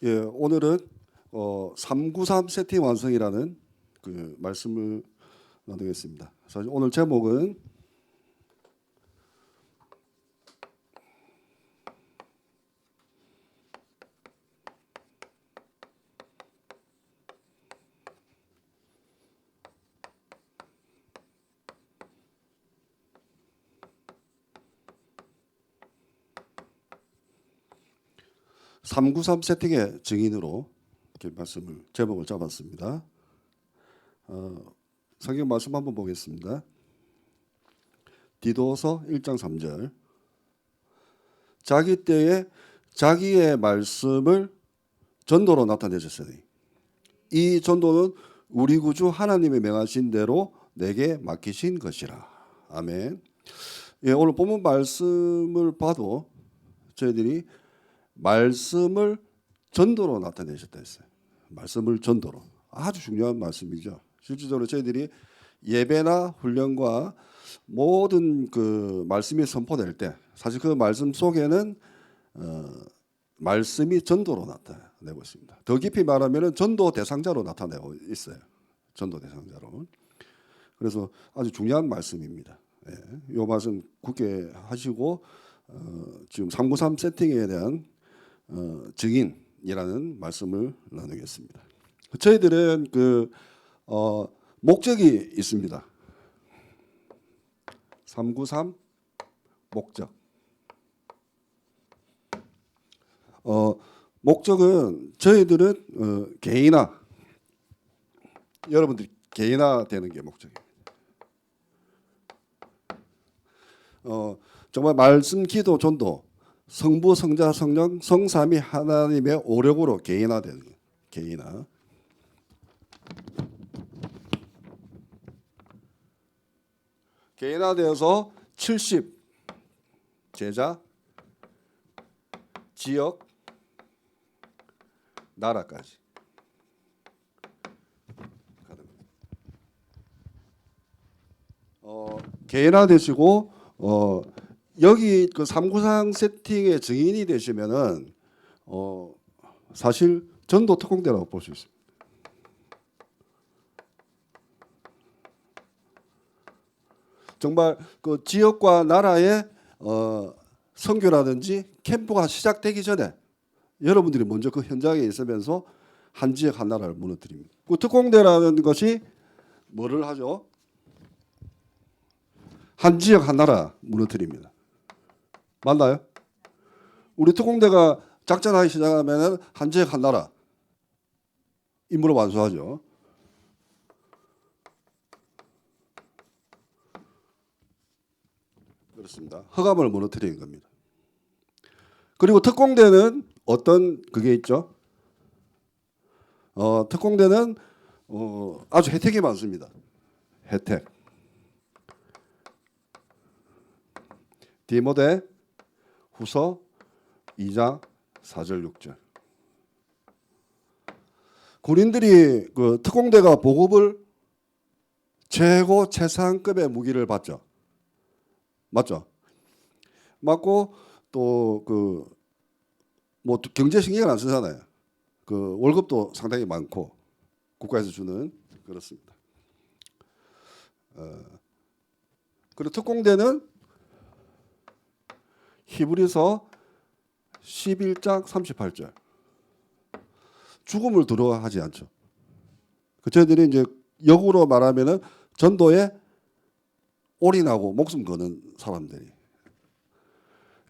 예, 오늘은 393 세팅 완성이라는 그 말씀을 나누겠습니다. 사실 오늘 제목은 393 세팅의 증인으로 이렇게 제목을 잡았습니다. 성경 말씀 한번 보겠습니다. 디도서 1장 3절. 자기 때에 자기의 말씀을 전도로 나타내셨으니 이 전도는 우리 구주 하나님의 명하신 대로 내게 맡기신 것이라. 아멘. 예, 오늘 본문 말씀을 봐도 저희들이 말씀을 전도로 나타내셨다 했어요. 말씀을 전도로. 아주 중요한 말씀이죠. 실질적으로 저희들이 예배나 훈련과 모든 그 말씀이 선포될 때 사실 그 말씀 속에는 말씀이 전도로 나타내고 있습니다. 더 깊이 말하면 전도 대상자로 나타내고 있어요. 전도 대상자로. 그래서 아주 중요한 말씀입니다. 예, 이 말씀 굳게 하시고 지금 393 세팅에 대한 증인이라는 말씀을 나누겠습니다. 저희들은 목적이 있습니다. 393 목적. 목적은 저희들은 개인화, 여러분들이 개인화 되는 게 목적입니다. 정말 말씀, 기도, 전도, 성부, 성자, 성령, 성삼위 하나님의 오력으로 개인화되는 거예요. 개인화. 개인화되어서 70 제자, 지역, 나라까지. 개인화되시고 여기 그 393 세팅의 증인이 되시면은 사실 전도 특공대라고 볼 수 있습니다. 정말 그 지역과 나라의 선교라든지 캠프가 시작되기 전에 여러분들이 먼저 그 현장에 있으면서 한 지역 한 나라를 무너뜨립니다. 그 특공대라는 것이 뭐를 하죠? 한 지역 한 나라 무너뜨립니다. 맞나요? 우리 특공대가 작전하기 시작하면 한 지역 한 나라 임무를 완수하죠. 그렇습니다. 허감을 무너뜨리는 겁니다. 그리고 특공대는 어떤 그게 있죠? 특공대는 아주 혜택이 많습니다. 혜택. 디모데 후서 2장 4절 6절. 군인들이 그 특공대가 보급을 최고 최상급의 무기를 받죠. 맞죠? 맞고 또 그 뭐 경제 신경을 안 쓰잖아요. 그 월급도 상당히 많고 국가에서 주는 그렇습니다. 그리고 특공대는 히브리서 11장 38절. 죽음을 두려워하지 않죠. 저희들이 이제 역으로 말하면은 전도에 올인하고 목숨 거는 사람들이.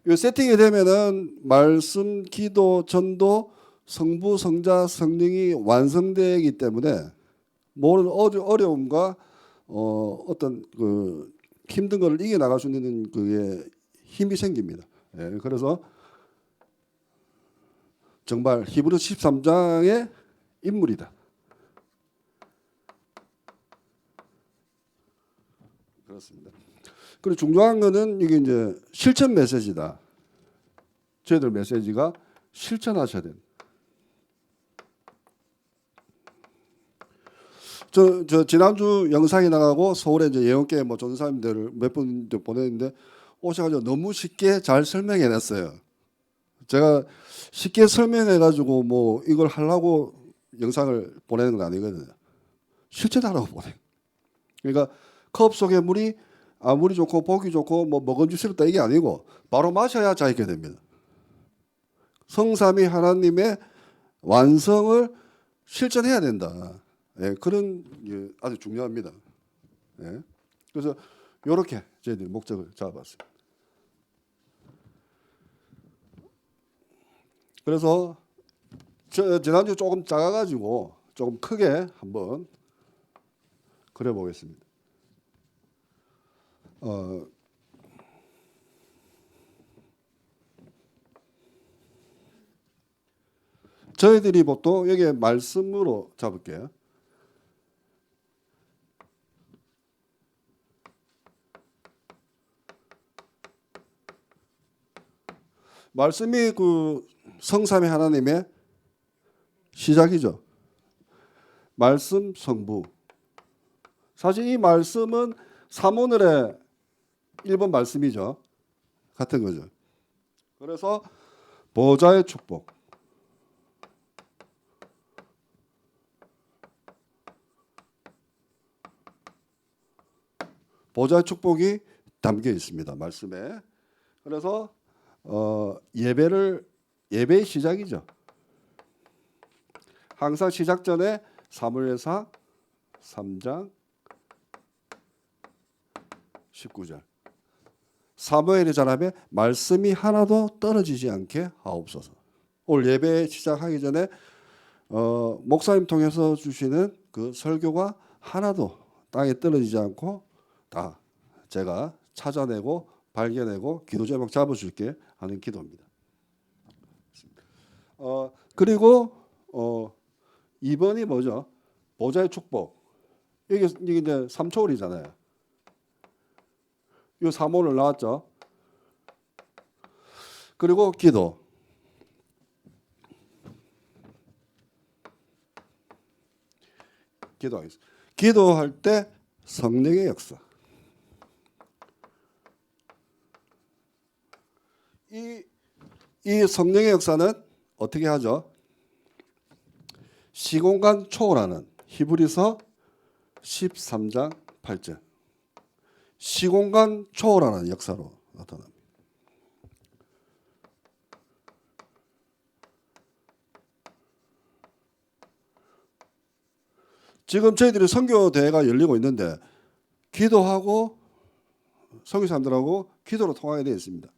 이 세팅이 되면은 말씀, 기도, 전도, 성부, 성자, 성령이 완성되기 때문에 모든 어려움과 어떤 그 힘든 것을 이겨 나갈 수 있는 그게 힘이 생깁니다. 예, 그래서 정말 히브리 13장의 인물이다. 그렇습니다. 그리고 중요한 거는 이게 이제 실천 메시지다. 저희들 메시지가 실천하셔야 됩니다. 저 지난주 영상이 나가고 서울에 이제 예언계 뭐 전사님들을 몇 분 보냈는데 오셔가지고 너무 쉽게 잘 설명해냈어요. 제가 쉽게 설명해가지고 뭐 이걸 하려고 영상을 보내는 건 아니거든요. 실제 하라고 보내. 그러니까 컵 속에 물이 아무리 좋고 보기 좋고 뭐 먹음직스럽다 이게 아니고 바로 마셔야 자 있게 됩니다. 성삼위 하나님의 완성을 실천해야 된다. 예, 그런 게 아주 중요합니다. 예. 그래서 이렇게 저희들이 목적을 잡아봤습니다. 그래서 지난주 조금 작아가지고 조금 크게 한번 그려보겠습니다. 저희들이 보통 여기에 말씀으로 잡을게요. 말씀이 그 성삼위 하나님의 시작이죠. 말씀 성부. 사실 이 말씀은 사문을의 1번 말씀이죠. 같은 거죠. 그래서 보좌의 축복. 보좌의 축복이 담겨 있습니다. 말씀에. 그래서 예배의 시작이죠. 항상 시작 전에 사무엘상 3장 19절. 사무엘이 전함에 말씀이 하나도 떨어지지 않게 하옵소서. 오늘 예배 시작하기 전에 목사님 통해서 주시는 그 설교가 하나도 땅에 떨어지지 않고 다 제가 찾아내고 발견하고 기도 제목 잡아줄게 하는 기도입니다. 그리고 2번이 뭐죠? 보좌의 축복. 이게 이제 3초월이잖아요. 이 3호를 나왔죠. 그리고 기도. 기도하겠습니다. 기도할 때 성령의 역사. 이 성령의 역사는 어떻게 하죠? 시공간 초월하는 히브리서 13장 8절. 시공간 초월하는 역사로 나타납니다. 지금 저희들이 선교 대회가 열리고 있는데 기도하고 선교 사람들하고 기도로 통하게 되어 있습니다.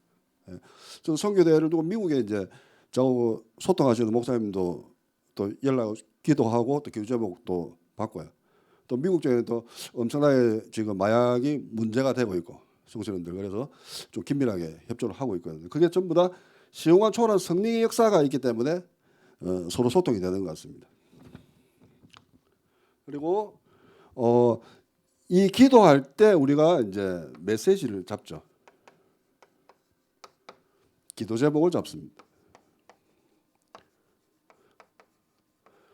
저 선교 대회를 두고 미국에 이제 저하고 소통하시는 목사님도 또 연락 기도하고 또 기도 제목도 바꿔요. 또 미국 쪽에는 또 엄청나게 지금 마약이 문제가 되고 있고 청소년들 그래서 좀 긴밀하게 협조를 하고 있거든요. 그게 전부 다 시공간 초월한 성령의 역사가 있기 때문에 서로 소통이 되는 것 같습니다. 그리고 이 기도할 때 우리가 이제 메시지를 잡죠. 기도 제목을 잡습니다.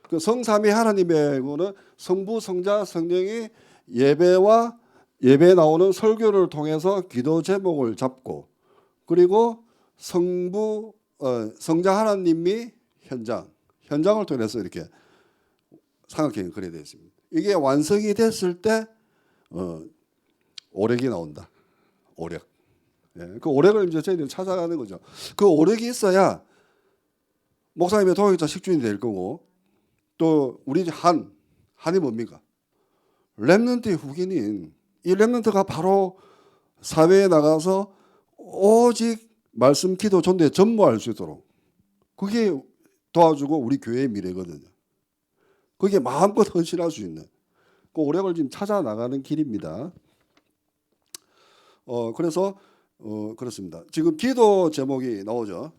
그 성삼위 하나님의 거는 성부, 성자, 성령이 예배에 나오는 설교를 통해서 기도 제목을 잡고 그리고 성자 하나님이 현장을 통해서 이렇게 삼각형을 그려야 되어 있습니다. 이게 완성이 됐을 때 오력이 나온다. 오력. 예, 그 오력을 이제 저희들이 찾아가는 거죠. 그 오력이 있어야 목사님의 동역자 식주인이 될 거고 또 우리 한이 뭡니까? 렘넌트의 후기인 이 렘넌트가 바로 사회에 나가서 오직 말씀, 기도, 전도에 전무할 수 있도록 그게 도와주고 우리 교회의 미래거든요. 그게 마음껏 헌신할 수 있는 그 오력을 지금 찾아 나가는 길입니다. 그래서 그렇습니다. 지금 기도 제목이 나오죠.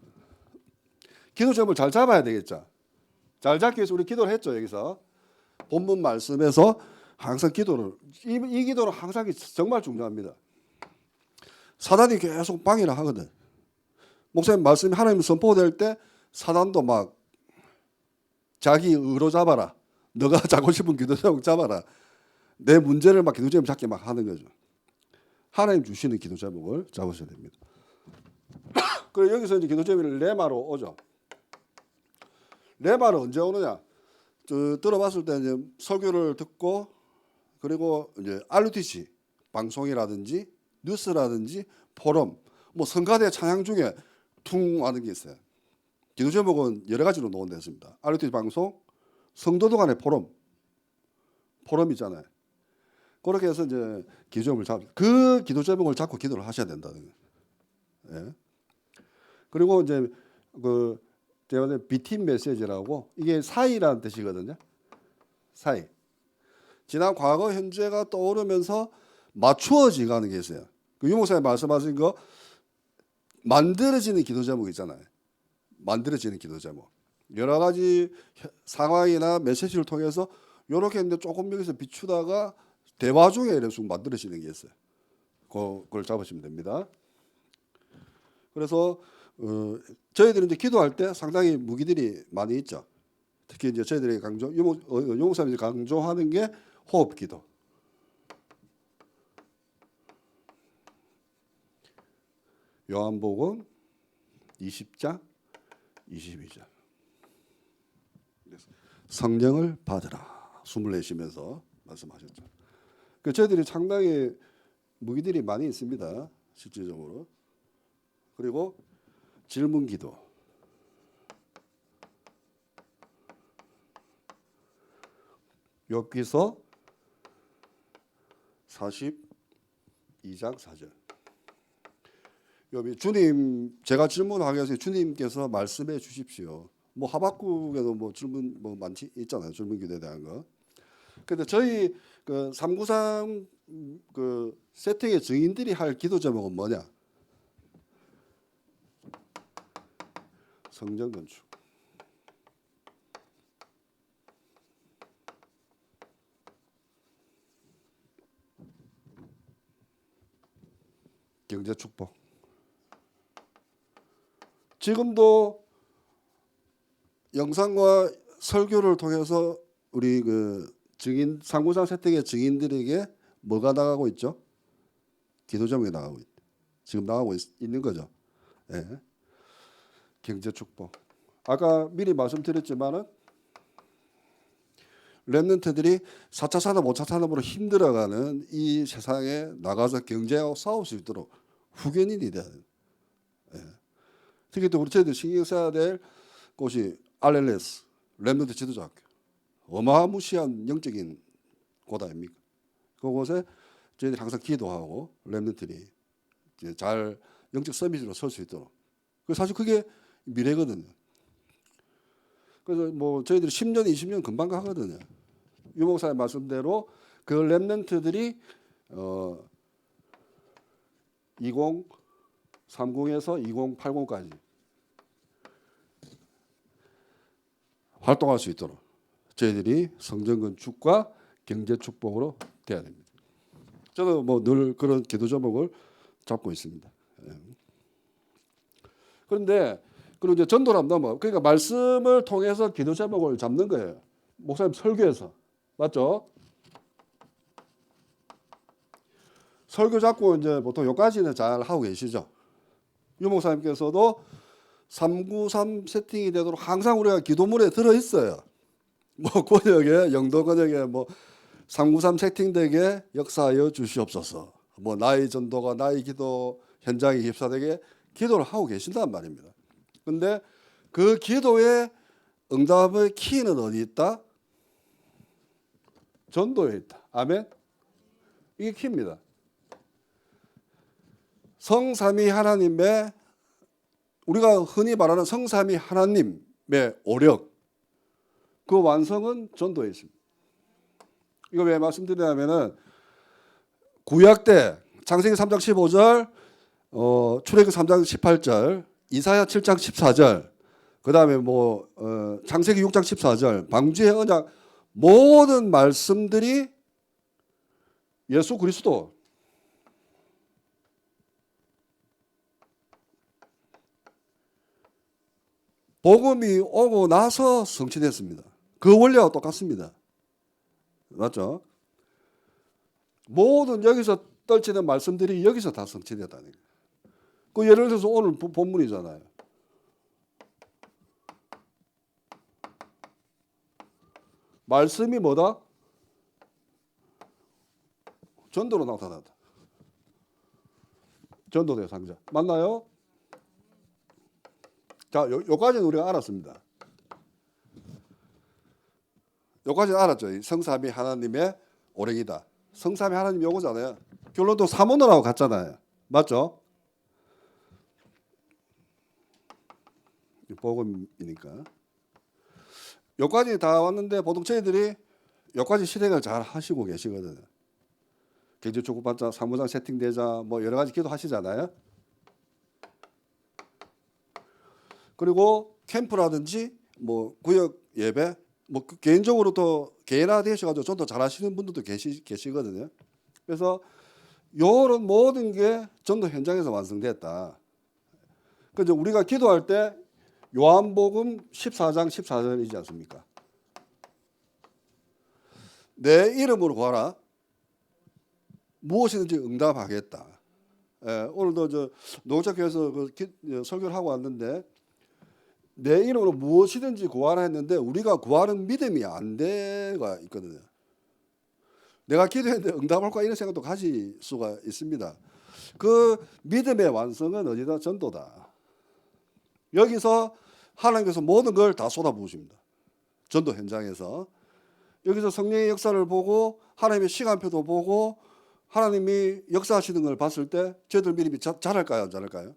기도 제목을 잘 잡아야 되겠죠. 잘 잡기 위해서 우리 기도를 했죠. 여기서 본문 말씀에서 항상 기도를 이 기도는 항상 정말 중요합니다. 사단이 계속 방해를 하거든. 목사님 말씀이 하나님 선포될 때 사단도 막 자기 의로 잡아라. 너가 잡고 싶은 기도 제목 잡아라. 내 문제를 막 기도 제목 잡게 막 하는 거죠. 하나님 주시는 기도 제목을 잡으셔야 됩니다. 그리고 여기서 이제 기도 제목이 레마로 오죠. 레마는 언제 오느냐? 들어봤을 때 이제 설교를 듣고 그리고 이제 RUTC 방송이라든지 뉴스라든지 포럼, 뭐 성가대 찬양 중에 퉁 하는 게 있어요. 기도 제목은 여러 가지로 논의됐습니다. RUTC 방송, 성도들 간의 포럼 있잖아요. 그렇게 해서 이제 기도 제목을 그 기도 제목을 잡고 기도를 하셔야 된다는 거예요. 예. 그리고 이제 그 제가 비팀 메시지라고 이게 사이라는 뜻이거든요. 사이. 지난 과거 현재가 떠오르면서 맞추어지 가는 게 있어요. 그 유목사님 말씀하신 거 만들어지는 기도 제목 있잖아요. 만들어지는 기도 제목. 여러 가지 상황이나 메시지를 통해서 이렇게 했는데 조금 여기서 비추다가 대화 중에 이래서 만들어지는 게 있어요. 그걸 잡으시면 됩니다. 그래서 저희들은 이제 기도할 때 상당히 무기들이 많이 있죠. 특히 이제 저희들이 유목사님이 강조하는 게 호흡 기도. 요한복음 20장 22절. 성령을 받으라. 숨을 내쉬면서 말씀하셨죠. 그 저희들이 상당히 무기들이 많이 있습니다. 실질적으로. 그리고 질문 기도. 욥기서 42장 4절. 여기 주님, 제가 질문하겠어요. 주님께서 말씀해 주십시오. 뭐 하박국에도 뭐 질문 뭐 많지 있잖아요. 질문 기도에 대한 거. 근데 저희 그 393 그 세팅의 증인들이 할 기도 제목은 뭐냐? 성전 건축. 경제 축복. 지금도 영상과 설교를 통해서 우리 그 증인 상무상 세택의 증인들에게 뭐가 나가고 있죠? 기도 제목이 나가고 있죠. 지금 나가고 있는 거죠. 예. 경제 축복. 아까 미리 말씀드렸지만은 렘넌트들이 4차 산업, 5차 산업으로 힘들어가는 이 세상에 나가서 경제하고 싸울 수 있도록 후견인이 돼야 돼요. 예. 특히 또 우리 저희들 신경 써야 될 곳이 RLS, 렘넌트 지도자학교. 어마무시한 영적인 곳 아닙니까? 그곳에 저희들이 항상 기도하고 렘넌트들이 잘 영적 서밋으로 설 수 있도록. 사실 그게 미래거든요. 그래서 뭐 저희들이 10년, 20년 금방 가거든요. 유 목사의 말씀대로 그 렘넌트들이 2030에서 2080까지 활동할 수 있도록 저희들이 성전 건축과 경제 축복으로 돼야 됩니다. 저는 뭐 늘 그런 기도 제목을 잡고 있습니다. 그런데 그리고 이제 전도를 한번 넘어. 그러니까 말씀을 통해서 기도 제목을 잡는 거예요. 목사님 설교에서 맞죠? 설교 잡고 이제 보통 여기까지는 잘 하고 계시죠. 유 목사님께서도 393 세팅이 되도록 항상 우리가 기도문에 들어 있어요. 뭐 권역에 영도 권역에 뭐 393 세팅되게 역사하여 주시옵소서. 뭐 나의 전도가 나의 기도 현장에 휩싸되게 기도를 하고 계신단 말입니다. 그런데 그 기도의 응답의 키는 어디 있다? 전도에 있다. 아멘. 이게 키입니다. 성삼위 하나님의 우리가 흔히 말하는 성삼위 하나님의 오력 그 완성은 전도에 있습니다. 이거 왜 말씀드리냐면은 구약 때 창세기 3장 15절, 출애굽 3장 18절, 이사야 7장 14절, 그 다음에 뭐 창세기 6장 14절, 방주의 언약 모든 말씀들이 예수 그리스도 복음이 오고 나서 성취됐습니다. 그 원리와 똑같습니다. 맞죠? 모든 여기서 떨치는 말씀들이 여기서 다 성취됐다는 거예요. 그 예를 들어서 오늘 본문이잖아요. 말씀이 뭐다? 전도로 나타났다. 전도 대상자. 맞나요? 자, 요까지는 우리가 알았습니다. 요까지는 알았죠. 성삼위 하나님의 오랭이다. 성삼위 하나님 요거잖아요. 결론도 삼원어라고 갔잖아요. 맞죠? 복음이니까. 요까지 다 왔는데 보통 저희들이 요까지 실행을 잘 하시고 계시거든요. 경제축복받자, 사무장 세팅되자, 뭐 여러 가지 기도하시잖아요. 그리고 캠프라든지 뭐 구역 예배, 뭐 개인적으로 또 개인화 되셔가지고 좀 더 잘하시는 분들도 계시거든요. 그래서 요런 모든 게 전도 현장에서 완성됐다. 그래서 우리가 기도할 때 요한복음 14장 14절이지 않습니까? 내 이름으로 구하라. 무엇이든지 응답하겠다. 예, 오늘도 저 농작교에서 설교를 하고 왔는데 내 이름으로 무엇이든지 구하라 했는데 우리가 구하는 믿음이 안 돼가 있거든요. 내가 기도했는데 응답할까 이런 생각도 가질 수가 있습니다. 그 믿음의 완성은 어디다? 전도다. 여기서 하나님께서 모든 걸 다 쏟아부으십니다. 전도 현장에서. 여기서 성령의 역사를 보고 하나님의 시간표도 보고 하나님이 역사하시는 걸 봤을 때 저희들 믿음이 잘할까요? 안 잘할까요?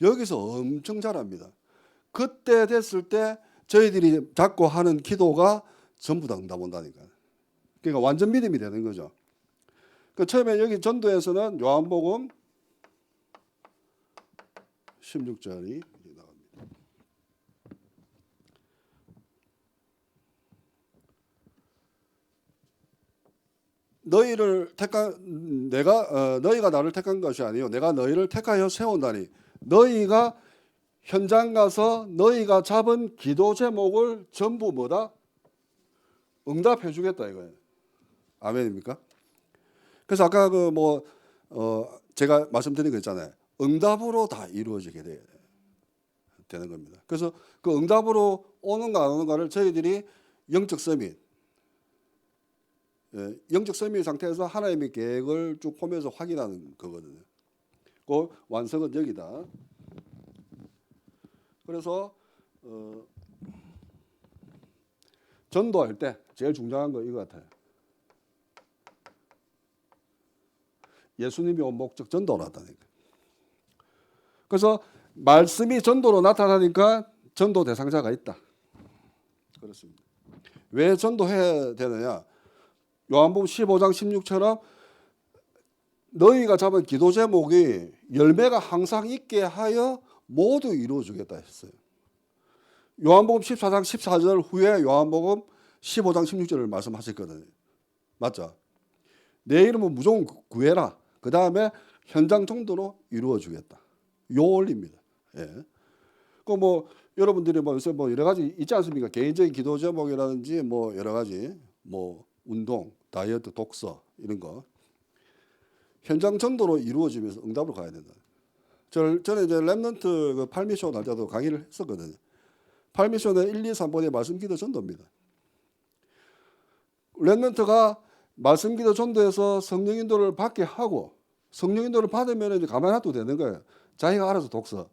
여기서 엄청 잘합니다. 그때 됐을 때 저희들이 자꾸 하는 기도가 전부 다 응답 온다니까요. 그러니까 완전 믿음이 되는 거죠. 그 처음에 여기 전도에서는 요한복음 16절이 나갑니다. 너희가 나를 택한 것이 아니요 내가 너희를 택하여 세운다니. 너희가 현장 가서 너희가 잡은 기도 제목을 전부 뭐다? 응답해 주겠다 이거예요. 아멘입니까? 그래서 아까 제가 말씀드린 거 있잖아요. 응답으로 다 이루어지게 되는 겁니다. 그래서 그 응답으로 오는가 안 오는가를 저희들이 영적 서밋, 영적 서밋 상태에서 하나님의 계획을 쭉 보면서 확인하는 거거든요. 그 완성은 여기다. 그래서 전도할 때 제일 중요한 거 이거 같아요. 예수님이 온 목적 전도라다니까. 그래서 말씀이 전도로 나타나니까 전도 대상자가 있다. 그렇습니다. 왜 전도해야 되느냐? 요한복음 15장 16처럼 너희가 잡은 기도 제목이 열매가 항상 있게 하여 모두 이루어주겠다 했어요. 요한복음 14장 14절 후에 요한복음 15장 16절을 말씀하셨거든요. 맞죠? 내 이름은 무조건 구해라. 그 다음에 현장 정도로 이루어주겠다. 요 원리입니다. 예. 그 여러분들이 요새 여러 가지 있지 않습니까? 개인적인 기도 제목이라든지 여러 가지 운동, 다이어트, 독서 이런 거 현장 전도로 이루어지면서 응답으로 가야 된다. 저는 이제 랩넌트 그 팔미쇼 날 때도 강의를 했었거든요. 팔미쇼는 1, 2, 3번의 말씀기도 전도입니다. 랩넌트가 말씀기도 전도에서 성령 인도를 받게 하고 성령 인도를 받으면 이제 가만히 놔둬도 되는 거예요. 자기가 알아서 독서.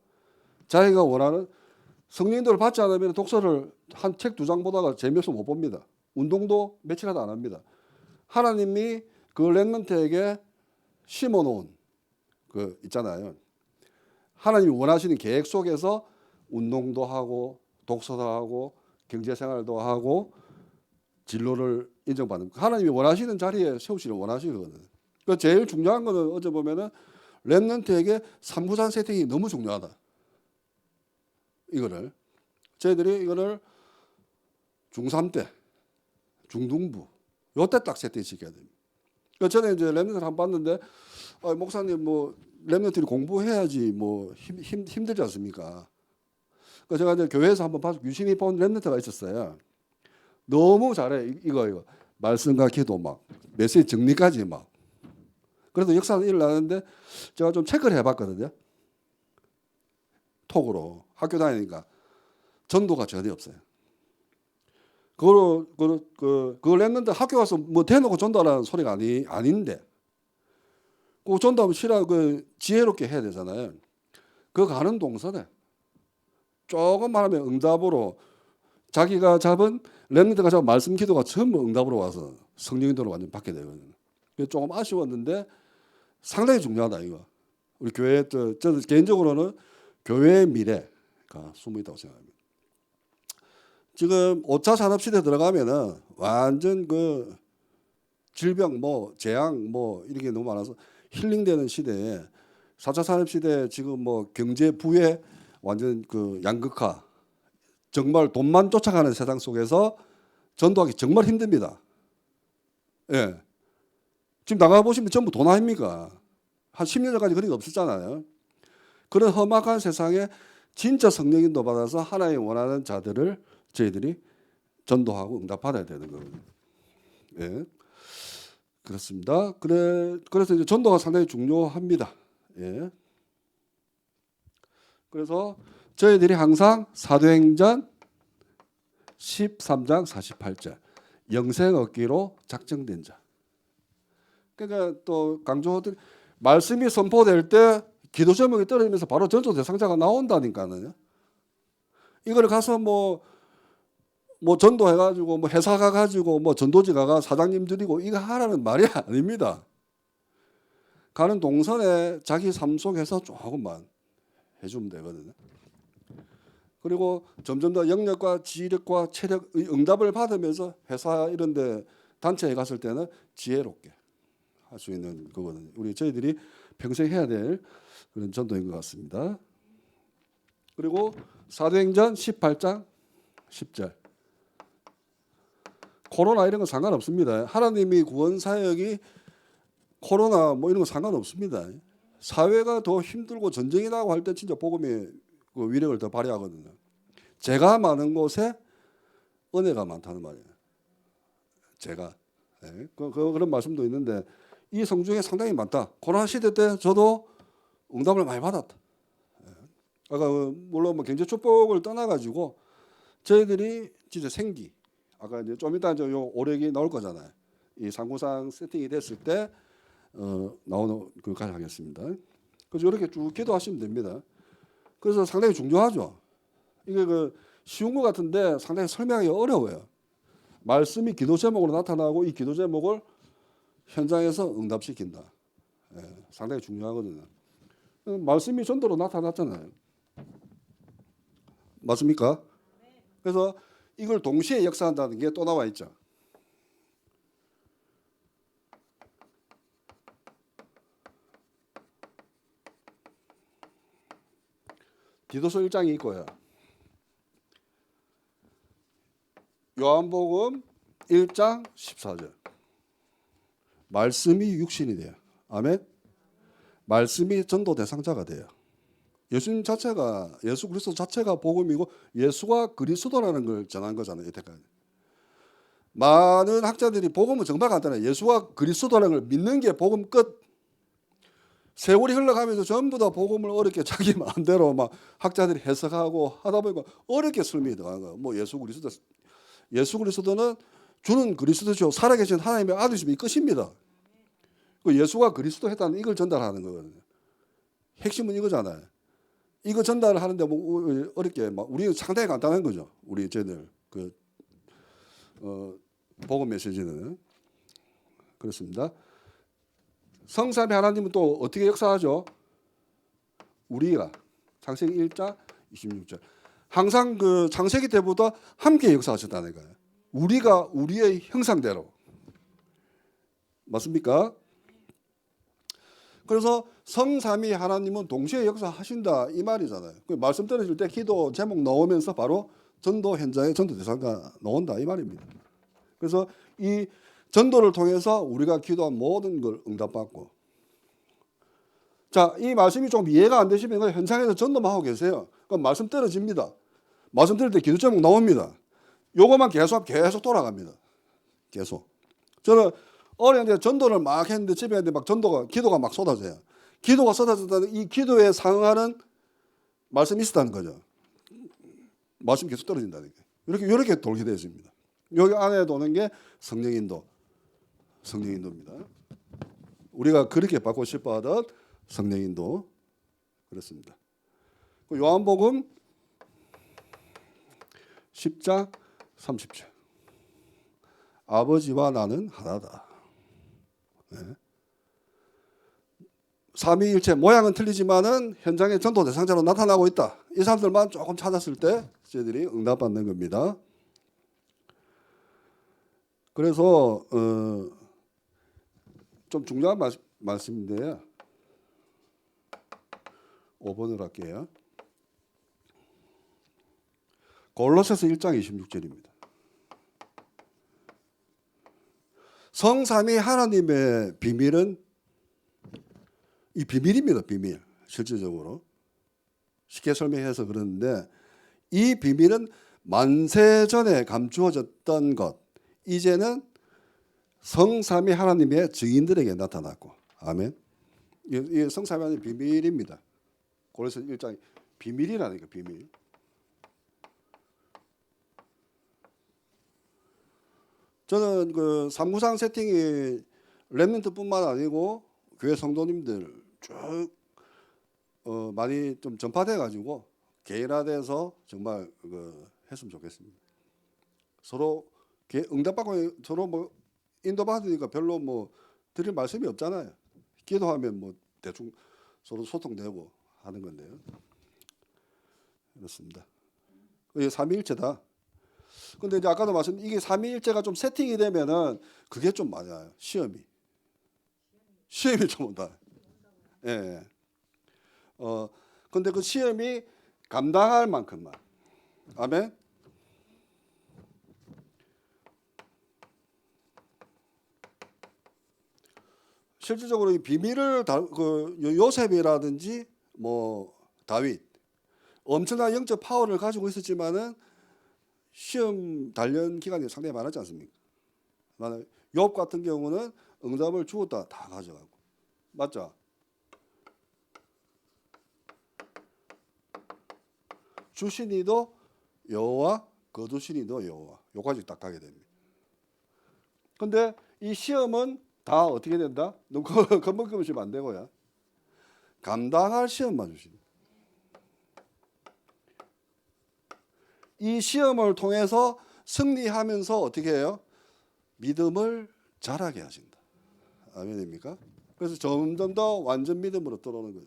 자기가 원하는 성령 인도를 받지 않으면 독서를 한 책 2장 보다가 재미없어 못 봅니다. 운동도 며칠하다 안 합니다. 하나님이 그 랩넌트에게 심어놓은 그 있잖아요. 하나님이 원하시는 계획 속에서 운동도 하고 독서도 하고 경제생활도 하고 진로를 인정받는 하나님이 원하시는 자리에 세우시는 원하시거든요. 그 제일 중요한 거는 어제 보면은 랩넌트에게 3구산 세팅이 너무 중요하다. 저희들이 이거를 중3 때, 중등부 요때 딱 세팅 시켜야 됩니다. 저는 이제 랩넌트를 한번 봤는데 목사님 랩넌트들이 공부해야지 힘들지 않습니까? 제가 이제 교회에서 한번 봐서 유심히 본 랩넌트가 있었어요. 너무 잘해. 이거 말씀과 기도 메시지 정리까지 그래도 역사는 일어나는데 제가 좀 체크를 해봤거든요. 톡으로 학교 다니니까 전도가 전혀 없어요. 그걸 했는데 학교 가서 뭐 대놓고 전도하라는 소리가 아닌데 그 전도하면 지혜롭게 해야 되잖아요. 그 가는 동선에 조금만 하면 응답으로 자기가 잡은 렘넌트가 잡은 말씀 기도가 전부 응답으로 와서 성령 인도를 완전 받게 되거든요. 조금 아쉬웠는데 상당히 중요하다 이거. 우리 교회 저는 개인적으로는 교회의 미래가 숨어 있다고 생각합니다. 지금 5차 산업시대 들어가면은 완전 그 질병 재앙 이렇게 너무 많아서 힐링되는 시대에 4차 산업시대 지금 경제 부의 완전 그 양극화 정말 돈만 쫓아가는 세상 속에서 전도하기 정말 힘듭니다. 예. 지금 나가보시면 전부 돈 아닙니까? 한 10년 전까지 그런 게 없었잖아요. 그런 험악한 세상에 진짜 성령인도 받아서 하나님 원하는 자들을 저희들이 전도하고 응답받아야 되는 거거든요. 예. 그렇습니다. 그래서 이제 전도가 상당히 중요합니다. 예. 그래서 저희들이 항상 사도행전 13장 48절 영생 얻기로 작정된 자. 그러니까 또 강조하듯 말씀이 선포될 때 기도 제목이 떨어지면서 바로 전도 대상자가 나온다니까요. 이걸 가서 전도해가지고 회사 가가지고 전도지 가가 사장님 드리고 이거 하라는 말이 아닙니다. 가는 동선에 자기 삶 속에서 조금만 해주면 되거든요. 그리고 점점 더 영역과 지력과 체력의 응답을 받으면서 회사 이런 데 단체에 갔을 때는 지혜롭게 할 수 있는 거거든요. 저희들이 평생 해야 될 그런 전도인 것 같습니다. 그리고 사도행전 18장 10절 코로나 이런 거 상관없습니다. 하나님이 구원 사역이 코로나 이런 거 상관없습니다. 사회가 더 힘들고 전쟁이 나고 할 때 진짜 복음이 그 위력을 더 발휘하거든요. 죄가 많은 곳에 은혜가 많다는 말이에요. 죄가. 네. 그런 말씀도 있는데 이 성중에 상당히 많다. 코로나 시대 때 저도 응답을 많이 받았다. 네. 아까 물론 경제 축복을 떠나가지고 저희들이 진짜 생기. 아까 이제 좀 이따 요 오력이 나올 거잖아요. 이 상구상 세팅이 됐을 때 나오는 그까지 하겠습니다. 그래서 이렇게 쭉 기도하시면 됩니다. 그래서 상당히 중요하죠. 이게 쉬운 것 같은데 상당히 설명하기 어려워요. 말씀이 기도 제목으로 나타나고 이 기도 제목을 현장에서 응답시킨다. 예, 상당히 중요하거든요. 말씀이 전도로 나타났잖아요. 맞습니까? 그래서 이걸 동시에 역사한다는 게 또 나와 있죠. 디도서 1장이 있고요. 요한복음 1장 14절. 말씀이 육신이 돼요. 아멘. 말씀이 전도 대상자가 돼요. 예수님 자체가 예수 그리스도 자체가 복음이고 예수가 그리스도라는 걸 전한 거잖아요. 이때까지. 많은 학자들이 복음은 정말 간단해요. 예수가 그리스도라는 걸 믿는 게 복음 끝. 세월이 흘러가면서 전부 다 복음을 어렵게 자기 마음대로 학자들이 해석하고 하다 보니까 어렵게 설명이 들어간 거예요. 예수 그리스도는 주는 그리스도죠. 살아계신 하나님의 아들이시면 이 끝입니다. 예수가 그리스도 했다는 이걸 전달하는 거거든요. 핵심은 이거잖아요. 이거 전달을 하는데 어렵게 우리는 상당히 간단한 거죠. 저희들 복음 메시지는 그렇습니다. 성삼위 하나님은 또 어떻게 역사하죠? 우리가 창세기 1장 26절 항상 창세기 때보다 함께 역사하셨다는 거예요. 우리가 우리의 형상대로. 맞습니까? 그래서 성삼위 하나님은 동시에 역사하신다 이 말이잖아요. 말씀 떨어질 때 기도 제목 나오면서 바로 전도 현장에 전도 대상자 나온다 이 말입니다. 그래서 이 전도를 통해서 우리가 기도한 모든 걸 응답받고. 자, 이 말씀이 좀 이해가 안 되시면 현장에서 전도만 하고 계세요. 그럼 말씀 떨어집니다. 말씀 들을 때 기도 제목 나옵니다. 요것만 계속 돌아갑니다. 계속. 저는 어렸을 때 전도를 막 했는데 집에 있는데 기도가 막 쏟아져요. 기도가 쏟아졌다는 이 기도에 상응하는 말씀이 있었다는 거죠. 말씀 계속 떨어진다니까. 이렇게 돌게 되어 있습니다. 여기 안에 도는 게 성령인도입니다. 우리가 그렇게 받고 싶어 하던 성령인도 그렇습니다. 요한복음 10장 30절. 아버지와 나는 하나다. 네. 삼위일체 모양은 틀리지만은 현장에 전도 대상자로 나타나고 있다. 이 사람들만 조금 찾았을 때 저희들이 응답받는 겁니다. 그래서 좀 중요한 말씀인데요. 5번을 할게요. 골로새서 1장 26절입니다. 성삼위 하나님의 비밀은 이 비밀입니다. 비밀. 실질적으로 쉽게 설명해서 그러는데 이 비밀은 만세 전에 감추어졌던 것 이제는 성삼위 하나님의 증인들에게 나타났고 아멘. 이 성삼위 하나님의 비밀입니다. 골로새 1장 비밀이라니까 비밀. 저는 그 삼구상 세팅이 렘넌트뿐만 아니고 교회 성도님들 쭉 많이 좀 전파돼 가지고 개인화돼서 정말 했으면 좋겠습니다. 서로 응답받고 서로 뭐 인도받으니까 별로 뭐 드릴 말씀이 없잖아요. 기도하면 뭐 대충 서로 소통되고 하는 건데요. 그렇습니다. 이게 삼위일체다. 근데 이제 아까도 말씀드린 이게 삼위일체가 좀 세팅이 되면은 그게 좀 맞아요. 시험이 좀 온다. 예. 근데 그 시험이 감당할 만큼만. 아멘. 실질적으로 이 비밀을 요셉이라든지 뭐 다윗 엄청난 영적 파워를 가지고 있었지만은 시험 단련 기간이 상당히 많았지 않습니까? 욥 같은 경우는 응답을 주었다 다 가져가고 맞죠? 주신이도 여호와 거두신이도 여호와 요까지 딱 가게 됩니다. 근데 이 시험은 다 어떻게 된다? 너무 겁먹으시면 안 되고요. 감당할 시험만 주십니다. 이 시험을 통해서 승리하면서 어떻게 해요? 믿음을 자라게 하신다. 아멘입니까? 그래서 점점 더 완전 믿음으로 들어오는 거예요.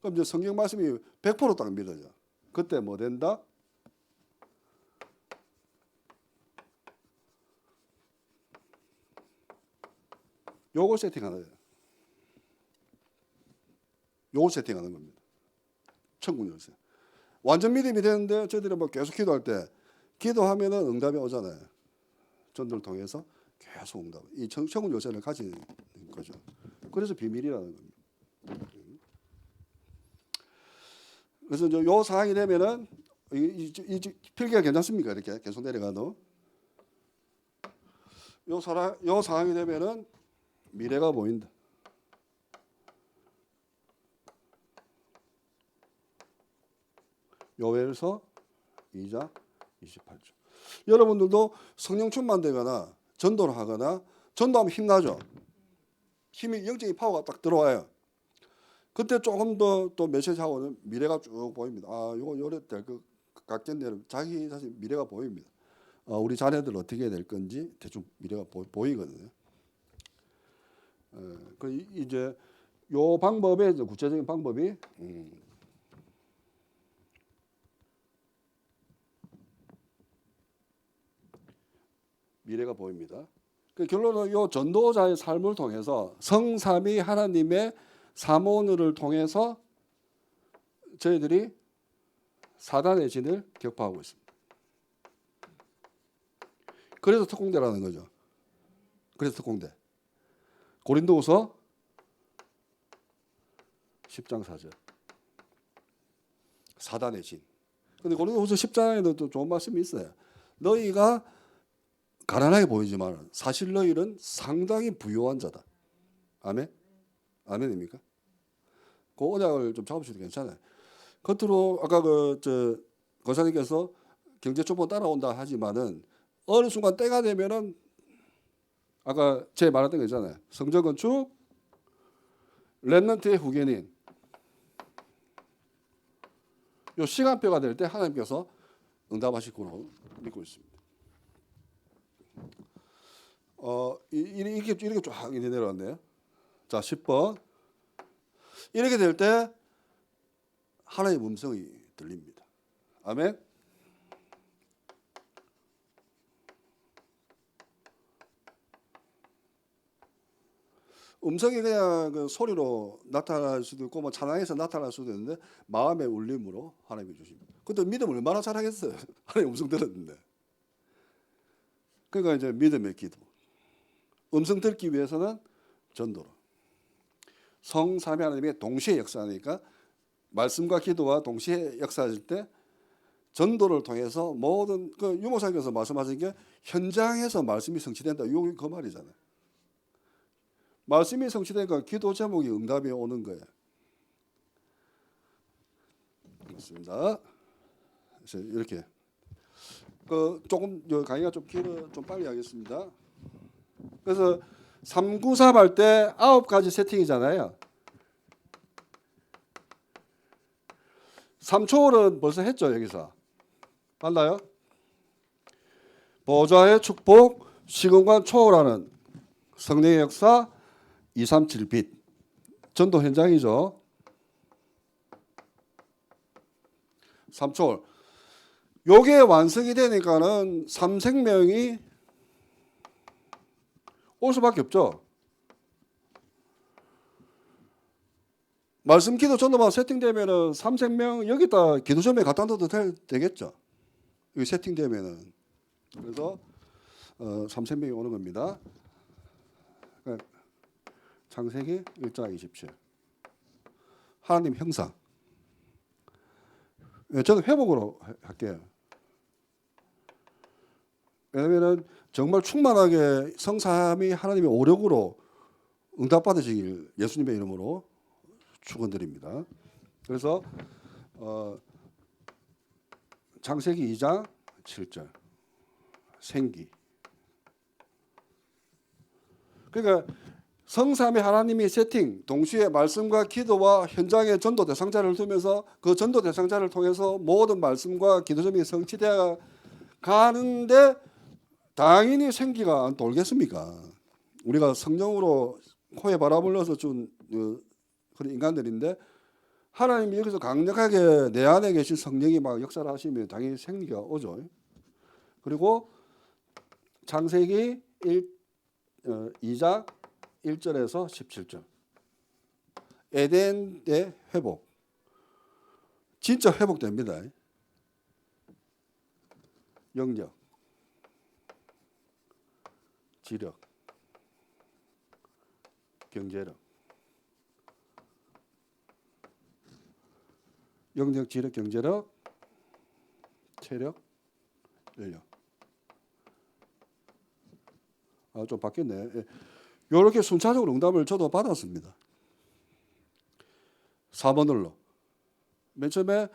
그럼 이제 성경 말씀이 100%딱 믿어져. 그때 뭐 된다? 요거 세팅하는 거예요. 요거 세팅하는 겁니다. 천국 열쇠. 완전 믿음이 되는데 저희들이 뭐 계속 기도할 때 기도하면은 응답이 오잖아요. 전도를 통해서 계속 응답. 이 천국 열쇠를 가지는 거죠. 그래서 비밀이라는 겁니다. 그래서 요 상황이 되면은 이 필기가 괜찮습니까? 이렇게 계속 내려가도 요 상황이 되면은 미래가 보인다. 요엘서 2장 28절. 여러분들도 성령 충만되거나 전도를 하거나 전도하면 힘나죠. 힘이 영적인 파워가 딱 들어와요. 그때 조금 더 또 메시지하고는 미래가 쭉 보입니다. 이거 요래 될 것 같겠네. 자기 자신 미래가 보입니다. 우리 자녀들 어떻게 될 건지 대충 미래가 보이거든요. 그 이제 요 방법의 이제 구체적인 방법이 미래가 보입니다. 그 결론은 요 전도자의 삶을 통해서 성삼위 하나님의 사모를 통해서 저희들이 사단의 진을 격파하고 있습니다. 그래서 특공대라는 거죠. 그래서 특공대. 고린도후서 10장 4절. 사단의 진. 근데 고린도후서 10장에도 또 좋은 말씀이 있어요. 너희가 가난하게 보이지만 사실 너희는 상당히 부유한 자다. 아멘? 아멘입니까? 그 언약을 좀 잡으셔도 괜찮아요. 겉으로 아까 저 거사님께서 경제초보 따라온다 하지만은 어느 순간 때가 되면은 아까 제 말했던 거 있잖아요. 성전건축 렘넌트의 후견인. 요 시간표가 될 때 하나님께서 응답하실 거로 믿고 있습니다. 이렇게 쫙 내려왔네요. 자, 10번. 이렇게 될 때 하나님의 음성이 들립니다. 아멘. 음성이 그냥 그 소리로 나타날 수도 있고 뭐 찬양에서 나타날 수도 있는데 마음의 울림으로 하나님이 주십니다. 근데 믿음을 얼마나 잘하겠어요. 하나님 음성 들었는데. 그러니까 이제 믿음의 기도. 음성 듣기 위해서는 전도로. 성삼위 하나님의 동시에 역사하니까 말씀과 기도가 동시에 역사하실 때 전도를 통해서 모든 그 유목사님께서 말씀하신 게 현장에서 말씀이 성취된다. 이게 그 말이잖아요. 말씀이 성취되니까 기도 제목이 응답이 오는 거예요. 그렇습니다. 그래서 이렇게 조금 강의가 좀 길어 좀 빨리 하겠습니다. 그래서 393 할 때 9가지 세팅이잖아요. 3초월은 벌써 했죠, 여기서. 맞나요? 보좌의 축복, 시공간 초월하는 성령의 역사, 237빛. 전도 현장이죠. 3초월. 요게 완성이 되니까는 3생명이 올 수밖에 없죠. 말씀 기도 전도만 세팅되면은 3생명 여기다 기도점에 갖다 놔도 되겠죠. 이거 세팅되면은. 그래서 3생명이 오는 겁니다. 창세기 1장 27. 하나님 형상. 저는 회복으로 할게요. 왜냐하면 정말 충만하게 성삼위 하나님의 오력으로 응답받으시길 예수님의 이름으로 축원드립니다. 그래서 창세기 2장 7절 생기. 그러니까 성삼위 하나님이 세팅 동시에 말씀과 기도와 현장의 전도 대상자를 두면서 그 전도 대상자를 통해서 모든 말씀과 기도점이 성취되어 가는데 당연히 생기가 안 돌겠습니까? 우리가 성령으로 코에 바람을 넣어서 준 그런 인간들인데 하나님이 여기서 강력하게 내 안에 계신 성령이 막 역사를 하시면 당연히 생기가 오죠. 그리고 창세기 2장 1절에서 17절 에덴의 회복. 진짜 회복됩니다. 영력, 지력, 경제력. 영력, 지력, 경제력, 체력, 인력. 좀 바뀌었네. 이렇게 순차적으로 응답을 저도 받았습니다. 4번을로. 맨 처음에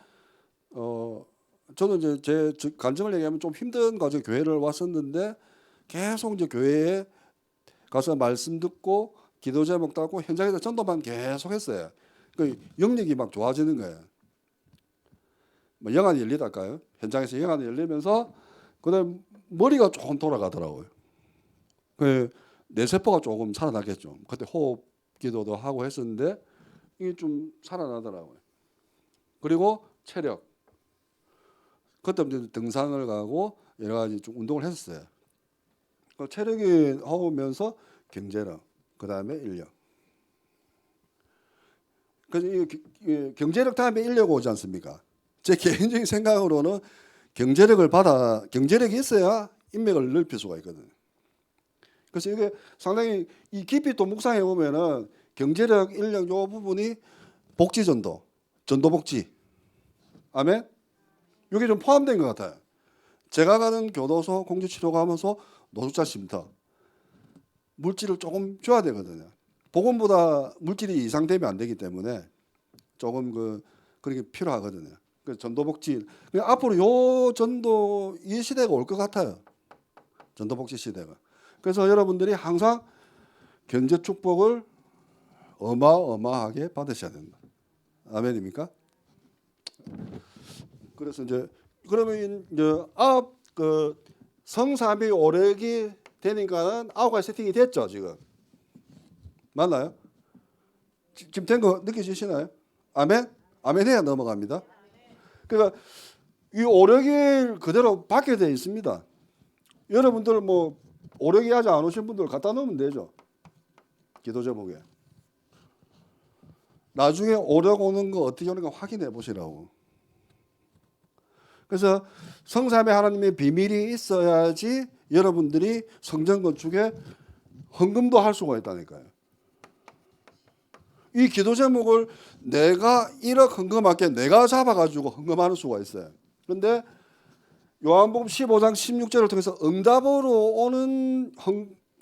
저는 이제 제 간증을 얘기하면 좀 힘든 과정 교회를 왔었는데 계속 이제 교회에 가서 말씀 듣고 기도 제목 따고 현장에서 전도만 계속 했어요. 그 영역이 막 좋아지는 거예요. 뭐 영안이 열리달까요? 현장에서 영안이 열리면서 그다음 머리가 조금 돌아가더라고요. 그 뇌세포가 조금 살아나겠죠. 그때 호흡 기도도 하고 했었는데 이게 좀 살아나더라고요. 그리고 체력. 그때 이제 등산을 가고 여러 가지 좀 운동을 했었어요. 그 체력이 오면서 경제력, 그 다음에 인력. 그래서 이 경제력 다음에 인력 오지 않습니까? 제 개인적인 생각으로는 경제력이 있어야 인맥을 넓힐 수가 있거든요. 그래서 이게 상당히 이 깊이 또 묵상해 보면은 경제력, 인력 요 부분이 복지전도, 전도복지. 아멘? 이게 좀 포함된 것 같아요. 제가 가는 교도소 공주치료 가면서 노숙자 쉼터 물질을 조금 줘야 되거든요. 복음보다 물질이 이상되면 안 되기 때문에 조금 그렇게 필요하거든요. 그 전도복지 앞으로 요 전도 이 시대가 올 것 같아요. 전도복지 시대가. 그래서 여러분들이 항상 경제 축복을 어마어마하게 받으셔야 된다. 아멘입니까? 그래서 이제 그러면 이제 그 성삼위 오력이 되니까는 9가지 세팅이 됐죠 지금. 맞나요? 지금 된 거 느껴지시나요? 아멘? 아멘 해야 넘어갑니다. 그러니까 이 오력이 그대로 받게 돼 있습니다. 여러분들 뭐 오력이 아직 안 오신 분들 갖다 놓으면 되죠. 기도 제목에. 나중에 오력 오는 거 어떻게 오는 거 확인해 보시라고. 그래서 성삼위 하나님의 비밀이 있어야지 여러분들이 성전 건축에 헌금도 할 수가 있다니까요. 이 기도 제목을 내가 1억 헌금할게 내가 잡아가지고 헌금하는 수가 있어요. 그런데 요한복음 15장 16절을 통해서 응답으로 오는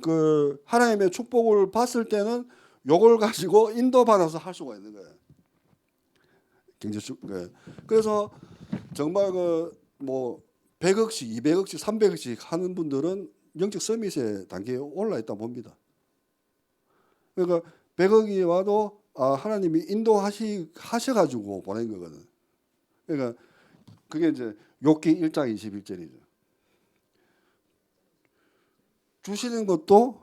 그 하나님의 축복을 봤을 때는 요걸 가지고 인도받아서 할 수가 있는 거예요. 경제축. 그래서 정말 그 뭐 100억씩, 200억씩, 300억씩 하는 분들은 영적 서밋의 단계에 올라 있다 봅니다. 그러니까 100억이 와도 하나님이 인도하셔가지고 보낸 거거든. 그러니까 그게 이제 욥기 1장 21절이죠. 주시는 것도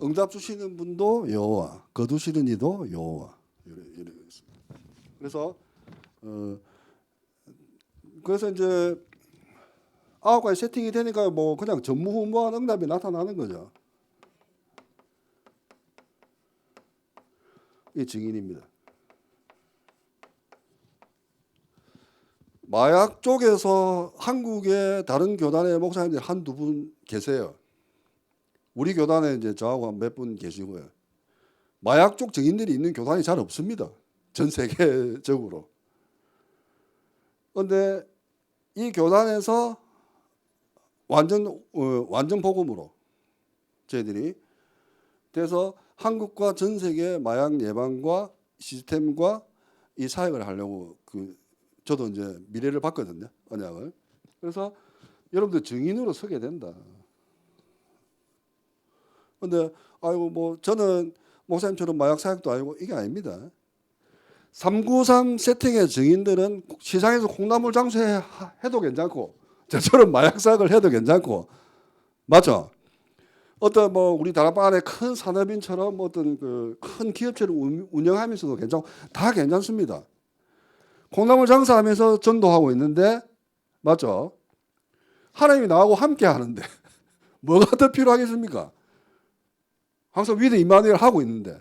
응답 주시는 분도 여호와, 거두시는 이도 여호와. 이래 있습니다. 그래서 이제 9가지 세팅이 되니까 뭐 그냥 전무후무한 응답이 나타나는 거죠. 이 증인입니다. 마약 쪽에서 한국의 다른 교단의 목사님들 한두 분 계세요. 우리 교단에 이제 저하고 몇 분 계시고요. 마약 쪽 증인들이 있는 교단이 잘 없습니다. 전 세계적으로. 그런데 이 교단에서 완전 복음으로 저희들이 돼서 한국과 전 세계 마약 예방과 시스템과 이 사역을 하려고 저도 이제 미래를 봤거든요. 언약을. 그래서 여러분들 증인으로 서게 된다. 근데 아이고 뭐 저는 목사님처럼 마약 사역도 아니고 이게 아닙니다. 393 세팅의 증인들은 시장에서 콩나물 장수해도 괜찮고 저처럼 마약 사역을 해도 괜찮고 맞죠? 어떤 뭐 우리 다락방 안에 큰 산업인처럼 어떤 그 큰 기업체를 운영하면서도 괜찮고 다 괜찮습니다. 콩나물 장사하면서 전도하고 있는데 맞죠? 하나님이 나하고 함께 하는데 뭐가 더 필요하겠습니까? 항상 위드 임마누엘 하고 있는데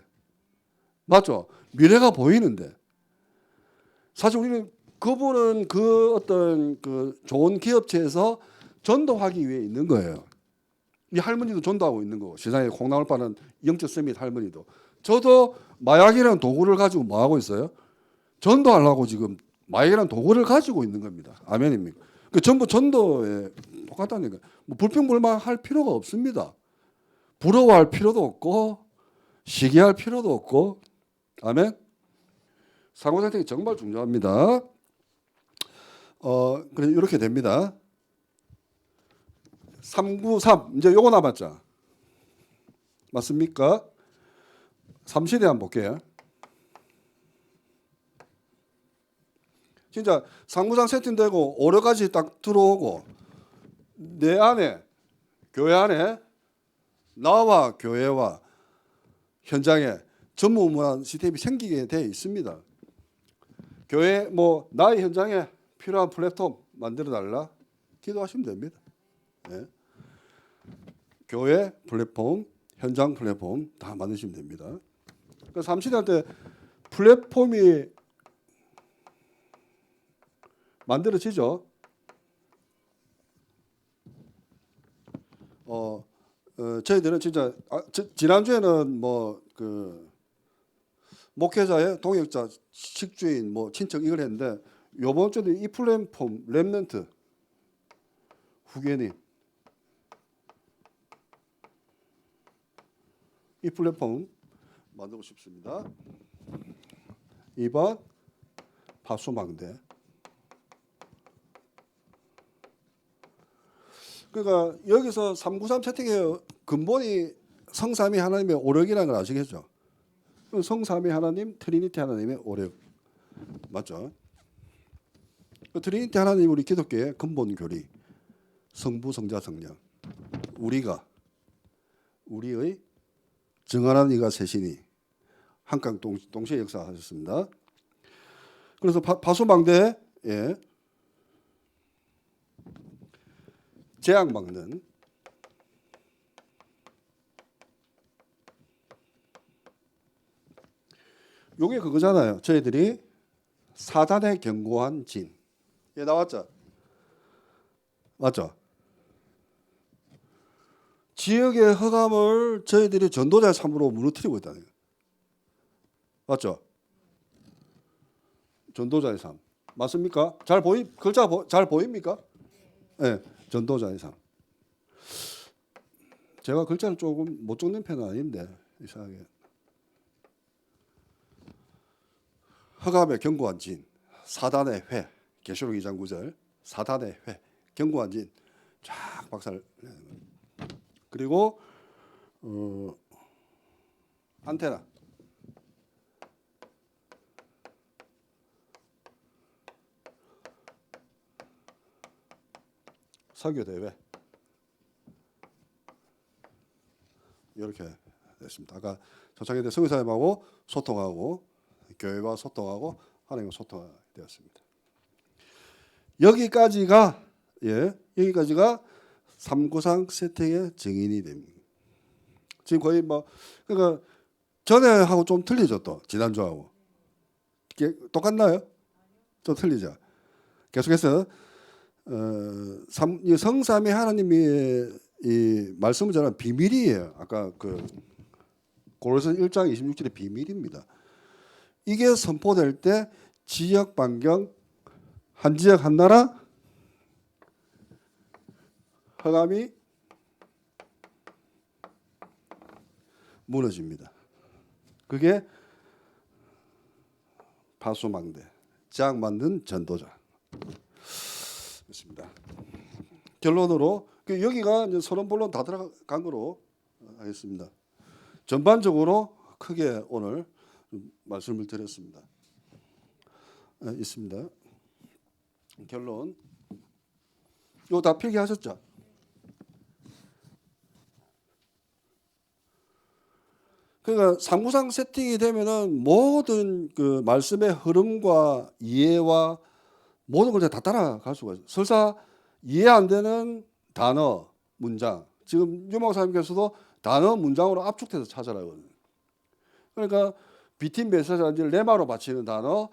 맞죠? 미래가 보이는데 사실 우리는 그분은 그 어떤 그 좋은 기업체에서 전도하기 위해 있는 거예요. 이 할머니도 전도하고 있는 거고 세상에 콩나물 파는 영적 서밋 할머니도 저도 마약이라는 도구를 가지고 뭐 하고 있어요? 전도하려고 지금 마약이라는 도구를 가지고 있는 겁니다. 아멘입니까? 그 전부 전도에 똑같다니까. 뭐 불평불만할 필요가 없습니다. 부러워할 필요도 없고 시기할 필요도 없고 아멘. 상호 선택이 정말 중요합니다. 그래 이렇게 됩니다. 393 이제 요거 남았죠. 맞습니까? 3시대 한번 볼게요. 진짜 상무상 세팅되고 여러 가지 딱 들어오고 내 안에 교회 안에 나와 교회와 현장에 전무후무한 시스템이 생기게 되어 있습니다. 교회 뭐 나의 현장에 필요한 플랫폼 만들어 달라 기도하시면 됩니다. 네. 교회 플랫폼, 현장 플랫폼 다 만드시면 됩니다. 그래서 3시대한테 플랫폼이 만들어지죠. 저희들은 진짜 지난주에는 뭐 그 목회자의 동역자, 식주인, 뭐 친척 이걸 했는데 요번 주에 이 플랫폼 렘넌트 후계님 이 플랫폼 만들고 싶습니다. 2번 파수망대. 그러니까 여기서 393 채택의 근본이 성삼위 하나님의 오력이라는 걸 아시겠죠? 성삼위 하나님, 트리니티 하나님의 오력. 맞죠? 트리니티 하나님 우리 기독교의 근본 교리. 성부, 성자, 성령. 우리의 정하나님 이가 셋이니 한강 동시에 역사하셨습니다. 그래서 파수망대, 예, 재앙 막는 요게 그거잖아요. 저희들이 사단에 견고한 진. 예, 나왔죠? 맞죠? 지역의 흑암을 저희들이 전도자의 삶으로 무너뜨리고 있다는 거예요. 맞죠? 전도자의 삶. 맞습니까? 글자 잘 보입니까? 네, 전도자의 삶. 제가 글자를 조금 못 적는 편은 아닌데 이상하게. 흑암의 견고한 진, 사단의 회, 계시록 2장 9절, 사단의 회, 견고한 진, 쫙 박살. 그리고 안테나, 설교 대회 이렇게 됐습니다. 아까 초창기 때 성교사님하고 소통하고 교회와 소통하고 하나님과 소통되었습니다. 여기까지가 393 세팅의 증인이 됩니다. 지금 거의 그러니까 전에하고 좀 틀리죠. 또 지난주하고 똑같나요? 좀 틀리죠. 계속해서 성삼위 하나님의 이 말씀을 전하는 비밀이에요. 아까 그 고린도서 1장 26절의 비밀입니다. 이게 선포될 때 지역 반경 한 지역 한 나라 흑암이 무너집니다. 그게 파수망대, 재앙 만든 전도자. 있습니다. 결론으로 여기가 이제 서론본론 다 들어간 거로 하겠습니다. 전반적으로 크게 오늘 말씀을 드렸습니다. 있습니다. 결론. 이거 다 필기하셨죠? 그러니까 393 세팅이 되면은 모든 그 말씀의 흐름과 이해와 모든 걸 다 따라갈 수가 있어요. 설사 이해 안 되는 단어, 문장. 지금 유목사님께서도 단어, 문장으로 압축해서 찾아라거든요. 그러니까 비팀 메시지라든지 레마로 바치는 단어,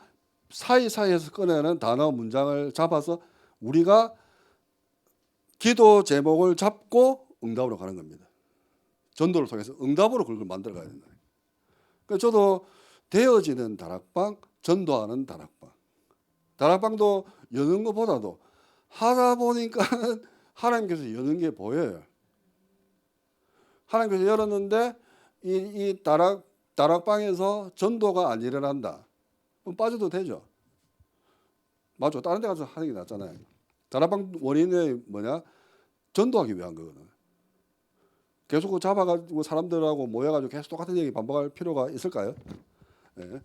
사이사이에서 꺼내는 단어, 문장을 잡아서 우리가 기도 제목을 잡고 응답으로 가는 겁니다. 전도를 통해서 응답으로 그걸 만들어 가야 된다. 그러니까 저도 되어지는 다락방, 전도하는 다락방. 다락방도 여는 것보다도 하다 보니까는 하나님께서 여는 게 보여요. 하나님께서 열었는데 이 다락방에서 전도가 안 일어난다. 그럼 빠져도 되죠. 맞죠? 다른 데 가서 하는 게 낫잖아요. 다락방 원인이 뭐냐? 전도하기 위한 거거든. 계속 잡아가지고 사람들하고 모여가지고 계속 똑같은 얘기 반복할 필요가 있을까요? 네.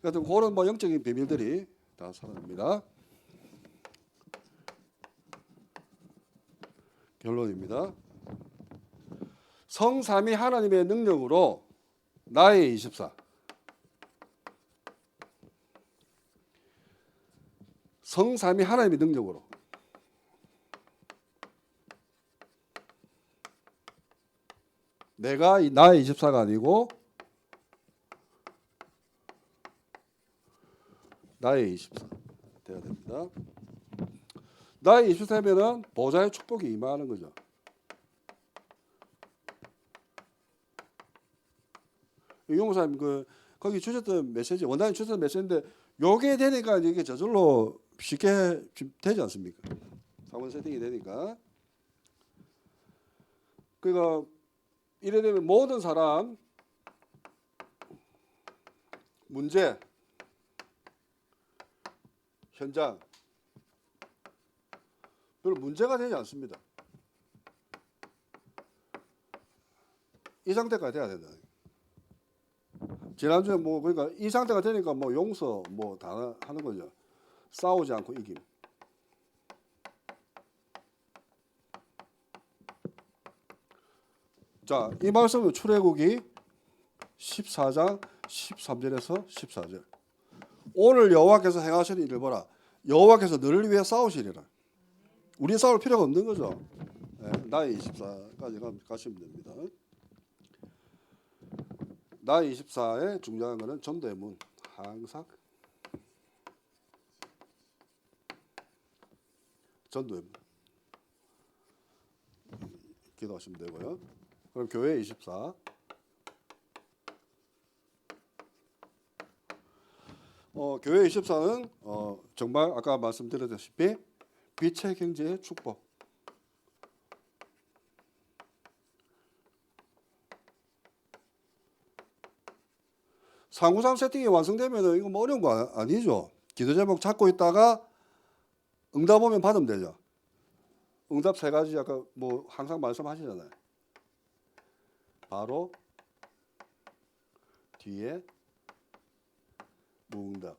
하여튼 그런 영적인 비밀들이 다 사라집니다. 결론입니다. 성삼위 하나님의 능력으로 나의 24. 성삼위 하나님의 능력으로 내가 나의 24가 아니고 나의 24 돼야 됩니다. 나의 24면은 보좌의 축복이 임하는 거죠. 용호사님 거기 주셨던 메시지 원단이 주셨던 메시지인데 요게 되니까 이게 저절로 쉽게 되지 않습니까? 3원 세팅이 되니까. 그러니까 이래 되면 모든 사람 문제 현장 별로 문제가 되지 않습니다. 이 상태까지 돼야 된다. 지난주에 뭐 그러니까 이 상태가 되니까 뭐 용서 뭐 다 하는 거죠. 싸우지 않고 이김. 자, 이 말씀은 출애굽기 14장 13절에서 14절. 오늘 여호와께서 행하시는 일을 보라. 여호와께서 너를 위해 싸우시리라. 우리 싸울 필요가 없는 거죠. 네, 나의 24까지 가시면 됩니다. 나의 24의 중요한 것은 전도의 문. 항상 전도의 문. 기도하시면 되고요. 그럼 교회 24. 교회 24는 정말 아까 말씀드렸다시피 빛의 경제의 축복. 상구상 세팅이 완성되면 이거 뭐 어려운 거 아니죠. 기도 제목 찾고 있다가 응답 오면 받으면 되죠. 응답 세 가지 아까 뭐 항상 말씀하시잖아요. 바로 뒤에 무응답.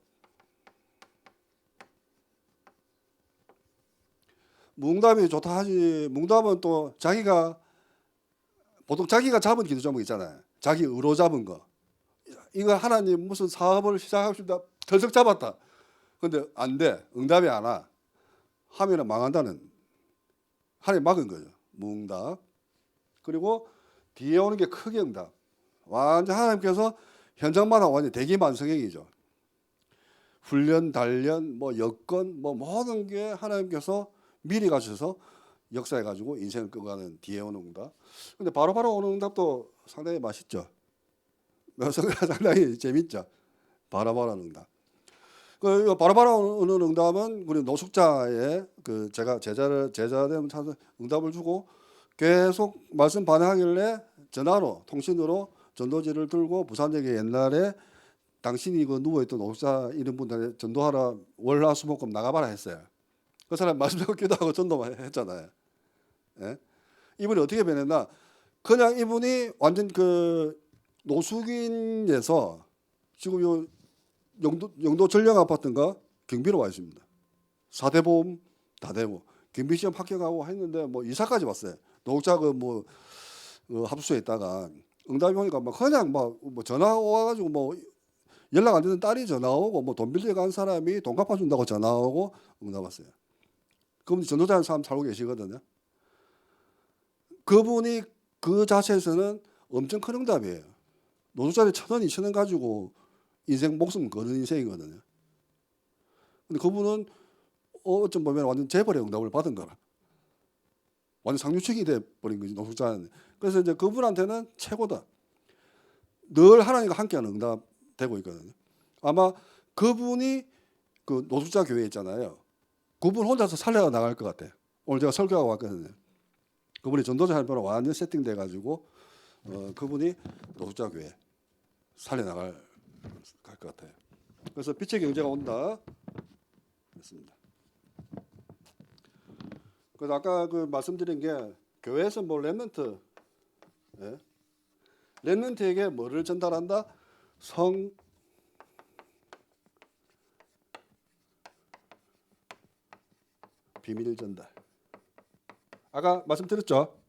무응답이 좋다 하지. 무응답은 또 자기가 보통 자기가 잡은 기도 제목 있잖아요. 자기 의로 잡은 거. 이거 하나님 무슨 사업을 시작하고 싶다. 덜썩 잡았다. 근데 안 돼. 응답이 안 와. 하면은 망한다는. 하나님 막은 거죠. 무응답. 그리고 뒤에 오는 게 크게 응답. 완전 하나님께서 현장마다 완전 대기만성행이죠. 훈련, 단련, 뭐 여건, 뭐 모든 게 하나님께서 미리 가셔서 역사해 가지고 인생을 끌어가는 뒤에 오는 응답. 근데 바로바로 오는 응답도 상당히 맛있죠. 상당히 재밌죠. 바로바로 오는 응답. 그 바로바로 오는 응답은 우리 노숙자의 그 제가 제자되면 찾아 응답을 주고 계속 말씀 반응하길래 전화로 통신으로 전도지를 들고 부산역에 옛날에 당신이 그 누워있던 노숙자 이런 분들 전도하러 월화수목금 나가봐라 했어요. 그 사람 말씀 듣고 기도하고 전도만 했잖아요. 예? 이분이 어떻게 변했나? 그냥 이분이 완전 그 노숙인에서 지금 요 영도 전령 아파트인가 경비로 와 있습니다. 4대 보험 다 되고 경비 시험 합격하고 했는데 뭐 이사까지 왔어요. 노숙자 뭐 합수에 있다가 응답이 오니까 막 그냥 뭐 전화 와가지고 뭐 연락 안 되는 딸이 전화 오고 뭐 돈 빌려 간 사람이 돈 갚아준다고 전화 오고 응답 왔어요. 그분이 전도자는 사람 살고 계시거든요. 그분이 그 자체에서는 엄청 큰 응답이에요. 노숙자들이 1,000원, 2,000원 가지고 인생 목숨 거는 인생이거든요. 근데 그분은 어쩜 보면 완전 재벌의 응답을 받은 거라. 완전 상류층이 돼버린 거지, 노숙자는. 그래서 이제 그분한테는 최고다. 늘 하나님과 함께하는 응답 되고 있거든요. 아마 그분이 그 노숙자 교회 있잖아요. 그분 혼자서 살려 나갈 것 같아요. 오늘 제가 설교하고 왔거든요. 그분이 전도자 할배로 완전 세팅돼 가지고 그분이 노숙자 교회 살려 나갈 것 같아요. 그래서 빛의 경제가 온다. 그렇습니다. 그래서 아까 그 말씀드린 게 교회에서 뭐 렘넌트, 예? 렘넌트에게 뭐를 전달한다? 성 비밀 전달. 아까 말씀드렸죠?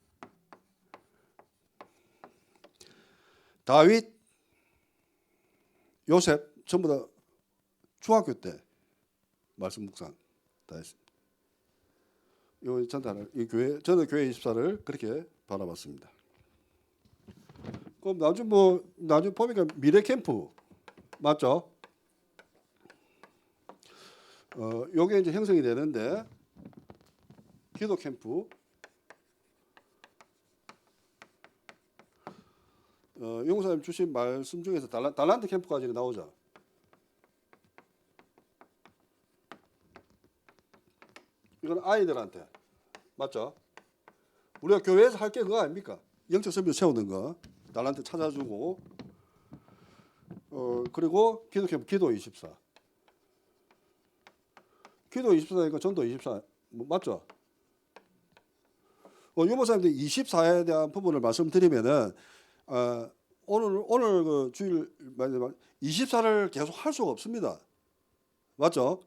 다윗, 요셉 전부 다 중학교 때 말씀 묵상 다 했습니다. 이 전달을 이 교회 저는 교회 24를 그렇게 바라봤습니다. 그럼 나중에 보니까 미래 캠프 맞죠? 요게 이제 형성이 되는데 기도 캠프 용사님 주신 말씀 중에서 달란트 캠프까지 나오죠. 이건 아이들한테 맞죠? 우리가 교회에서 할 게 그거 아닙니까? 영적 선교 세우는 거 달란트 찾아주고 그리고 기도 캠프 기도 24 기도 24니까 전도 24 맞죠? 유목사님들 24에 대한 부분을 말씀드리면은 오늘 그 주일 24를 계속 할 수가 없습니다. 맞죠?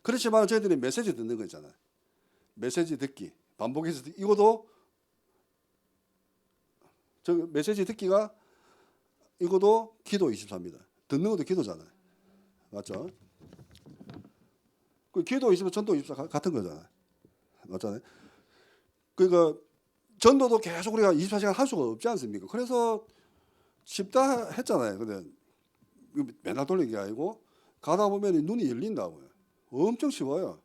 그렇지만 저희들이 메시지 듣는 거 있잖아요. 메시지 듣기, 반복해서 듣기. 이것도 저 메시지 듣기가 이것도 기도 24입니다. 듣는 것도 기도잖아요. 맞죠? 그 기도 24, 전도 24 같은 거잖아요. 맞잖아요. 그러니까 전도도 계속 우리가 24시간 할 수가 없지 않습니까? 그래서 쉽다 했잖아요. 근데 맨날 돌리는 게 아니고 가다 보면 눈이 열린다고요. 엄청 쉬워요.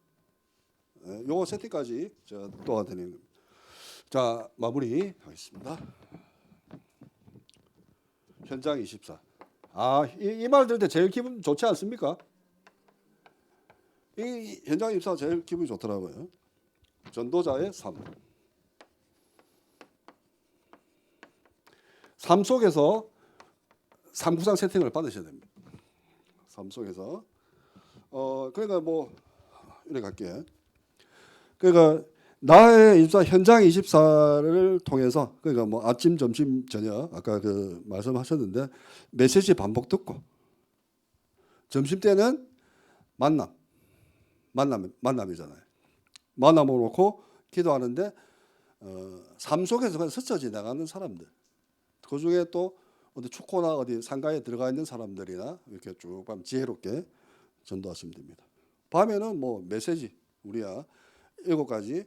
요거 세팅까지 제가 도와드리는 겁니다. 자, 마무리 하겠습니다. 현장 24. 이 말 들을 때 제일 기분 좋지 않습니까? 이 현장 24 제일 기분이 좋더라고요. 전도자의 삶. 삶 속에서 삶구상 세팅을 받으셔야 됩니다. 삶 속에서 그러니까 뭐 이렇게 갈게. 그러니까 나의 24 현장 24를 통해서 그러니까 뭐 아침, 점심, 저녁 아까 그 말씀하셨는데 메시지 반복 듣고 점심 때는 만남이잖아요. 만남을 놓고 기도하는데 삶 속에서 그냥 스쳐 지나가는 사람들. 그 중에 또 어디 축포나 어디 상가에 들어가 있는 사람들이나 이렇게 쭉 밤 지혜롭게 전도하시면 됩니다. 밤에는 뭐 메시지 우리야 7가지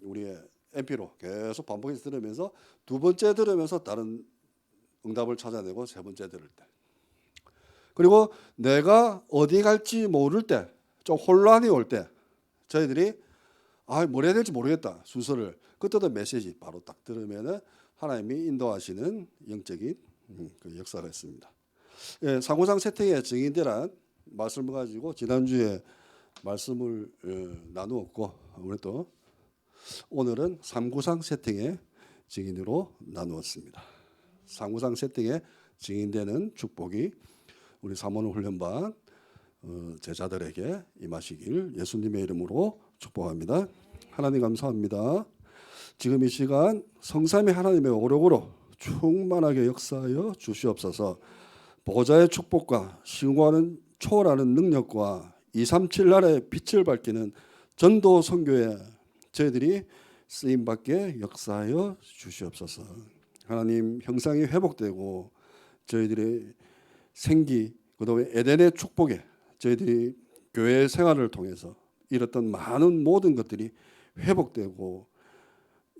우리의 MP로 계속 반복해서 들으면서 두 번째 들으면서 다른 응답을 찾아내고 세 번째 들을 때 그리고 내가 어디 갈지 모를 때 좀 혼란이 올 때 저희들이 뭘 해야 될지 모르겠다 순서를 그때도 메시지 바로 딱 들으면은 하나님이 인도하시는 영적인 그 역사가 있습니다. 예, 상호상 세팅의 증인들한 말씀을 가지고 지난주에 말씀을 나누었고 우리 또 오늘은 삼구상 세팅의 증인으로 나누었습니다. 삼구상 세팅의 증인되는 축복이 우리 사모님 훈련반 제자들에게 임하시길 예수님의 이름으로 축복합니다. 하나님 감사합니다. 지금 이 시간 성삼위 하나님의 오력으로 충만하게 역사하여 주시옵소서. 보좌의 축복과 신고하는 초월하는 능력과 237 나라의 빛을 밝히는 전도 선교에 저희들이 쓰임받게 역사하여 주시옵소서. 하나님 형상이 회복되고 저희들의 생기 그다음에 에덴의 축복에 저희들이 교회 생활을 통해서 잃었던 많은 모든 것들이 회복되고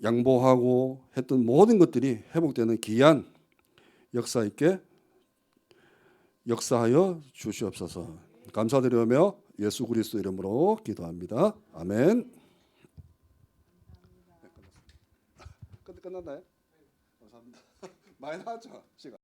양보하고 했던 모든 것들이 회복되는 귀한 역사 있게 역사하여 주시옵소서. 감사드리며 예수 그리스도 이름으로 기도합니다. 아멘. 끝났나요? 감사합니다. 많이 나왔죠? 시간.